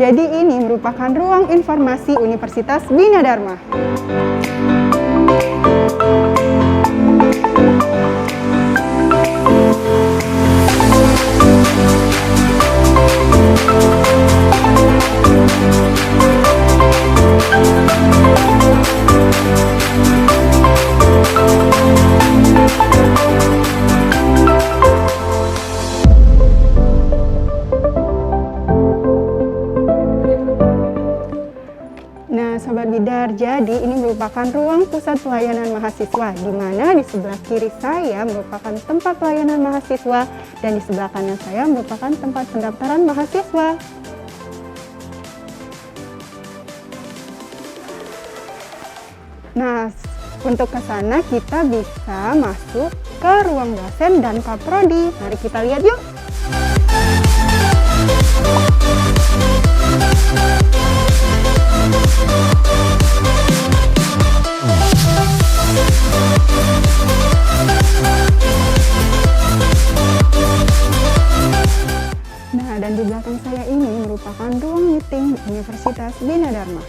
Jadi ini merupakan ruang informasi Universitas Bina Darma. Nah, Sobat Bidar, jadi ini merupakan ruang pusat pelayanan mahasiswa, di mana di sebelah kiri saya merupakan tempat pelayanan mahasiswa dan di sebelah kanan saya merupakan tempat pendaftaran mahasiswa. Nah, untuk ke sana kita bisa masuk ke ruang dosen dan kaprodi. Mari kita lihat yuk. Nah, dan di belakang saya ini merupakan ruang meeting Universitas Bina Darma.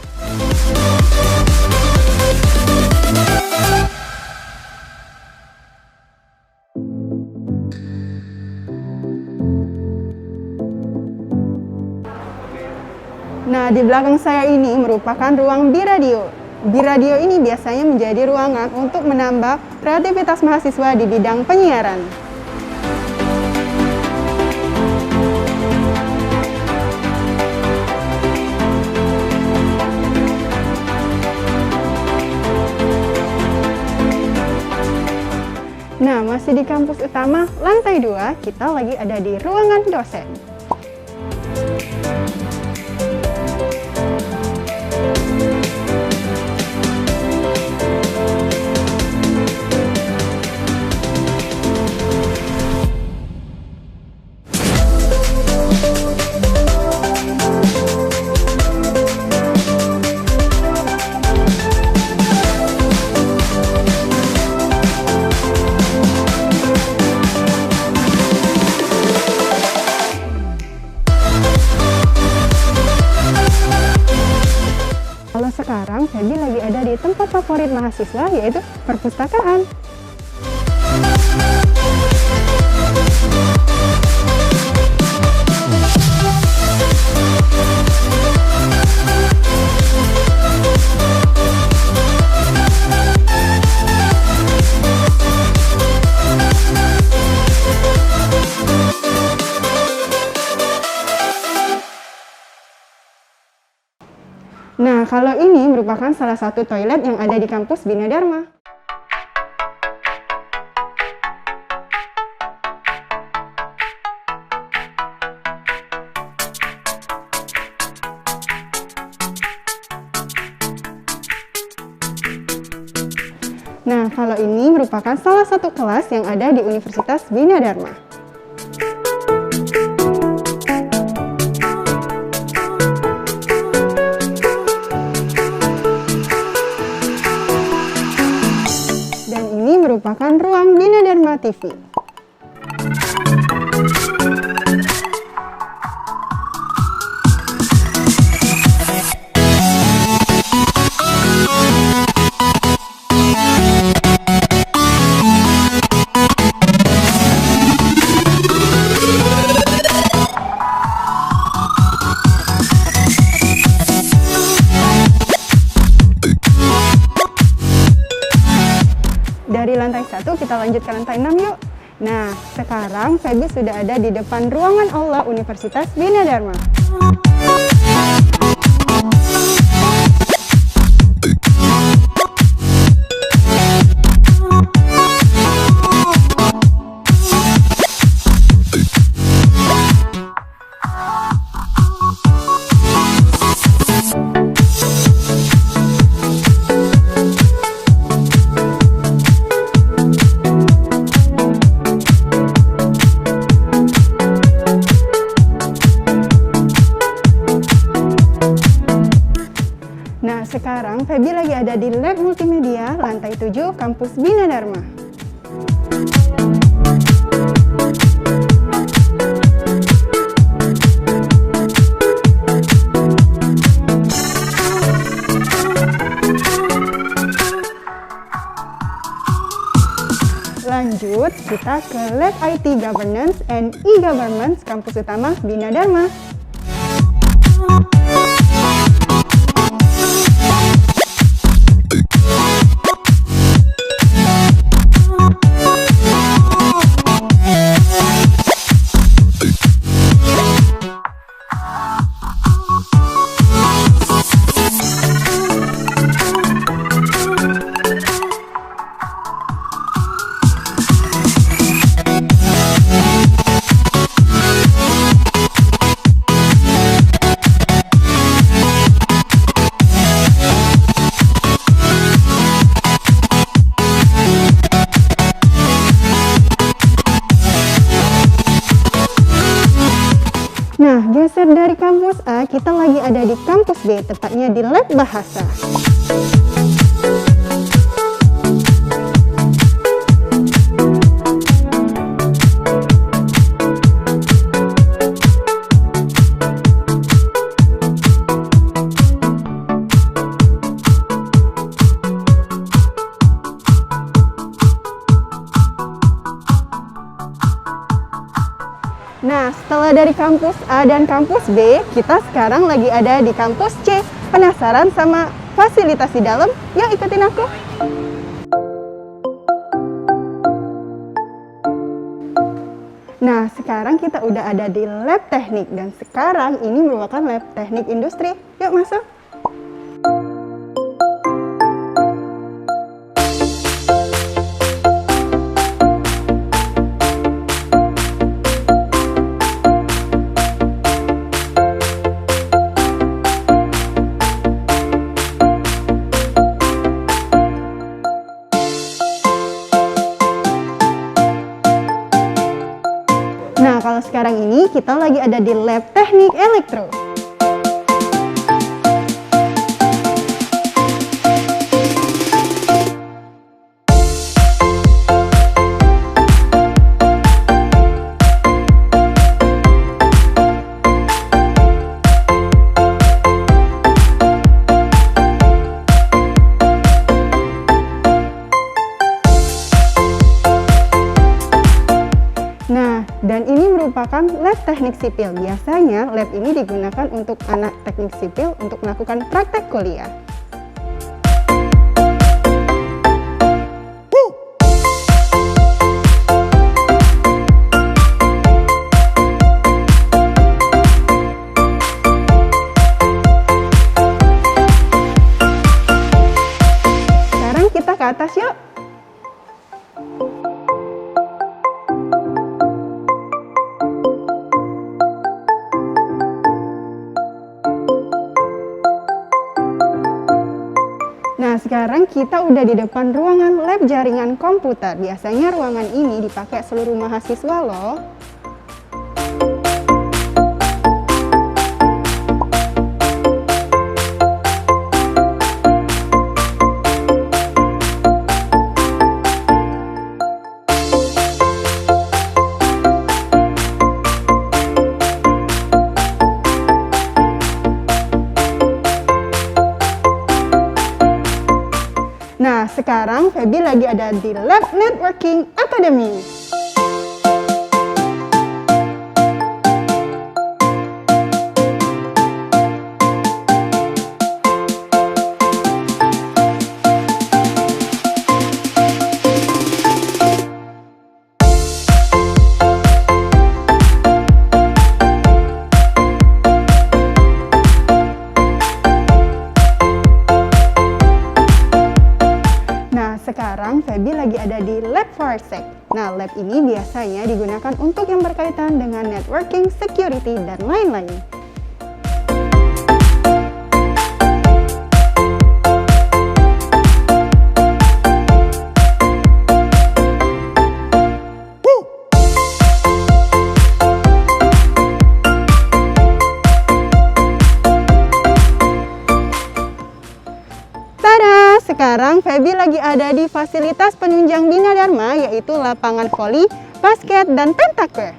Nah, di belakang saya ini merupakan ruang biradio. Biradio ini biasanya menjadi ruangan untuk menambah kreativitas mahasiswa di bidang penyiaran. Nah, masih di kampus utama, lantai 2, kita lagi ada di ruangan dosen. Sekarang Febi lagi ada di tempat favorit mahasiswa, yaitu perpustakaan. Nah, kalau ini merupakan salah satu toilet yang ada di kampus Bina Darma. Nah, kalau ini merupakan salah satu kelas yang ada di Universitas Bina Darma. Merupakan ruang Bina Darma TV. Dari lantai 1 kita lanjut ke lantai 6 yuk. Nah, sekarang Febi sudah ada di depan ruangan aula Universitas Bina Darma. Sekarang Febi lagi ada di lab multimedia lantai 7 kampus Bina Darma. tersebut, kita ke Lab IT Governance and E-Governance kampus utama Bina Darma. Nah, geser dari kampus A, kita lagi ada di kampus B, tepatnya di lab bahasa. Nah, setelah dari kampus A dan kampus B, kita sekarang lagi ada di kampus C. Penasaran sama fasilitas di dalam? Yuk ikutin aku. Nah, sekarang kita udah ada di lab teknik dan sekarang ini merupakan lab teknik industri. Yuk masuk. Nah, kalau sekarang ini kita lagi ada di lab teknik elektro. Dan ini merupakan lab teknik sipil. Biasanya lab ini digunakan untuk anak teknik sipil untuk melakukan praktek kuliah. Sekarang kita ke atas yuk. Nah, sekarang kita udah di depan ruangan lab jaringan komputer. Biasanya ruangan ini dipakai seluruh mahasiswa loh. Nah, sekarang Feby lagi ada di Lab Networking Akademik. Sekarang Feby lagi ada di Lab Farsec. Nah, lab ini biasanya digunakan untuk yang berkaitan dengan networking, security, dan lain-lain. Sekarang Feby lagi ada di fasilitas penunjang Bina Darma, yaitu lapangan voli, basket, dan pentaker.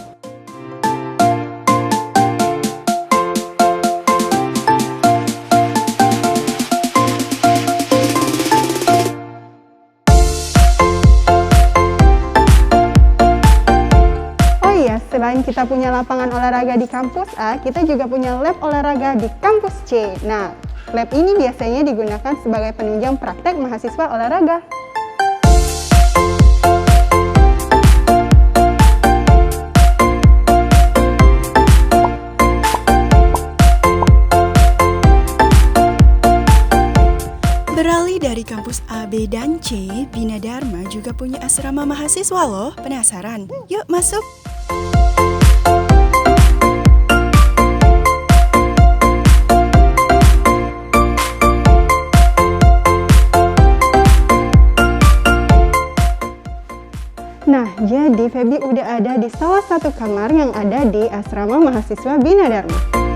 kita punya lapangan olahraga di kampus A, kita juga punya lab olahraga di kampus C. Nah, lab ini biasanya digunakan sebagai penunjang praktek mahasiswa olahraga. Beralih dari kampus A, B, dan C, Bina Darma juga punya asrama mahasiswa loh. Penasaran? Yuk masuk! Nah, jadi Feby udah ada di salah satu kamar yang ada di asrama mahasiswa Bina Darma.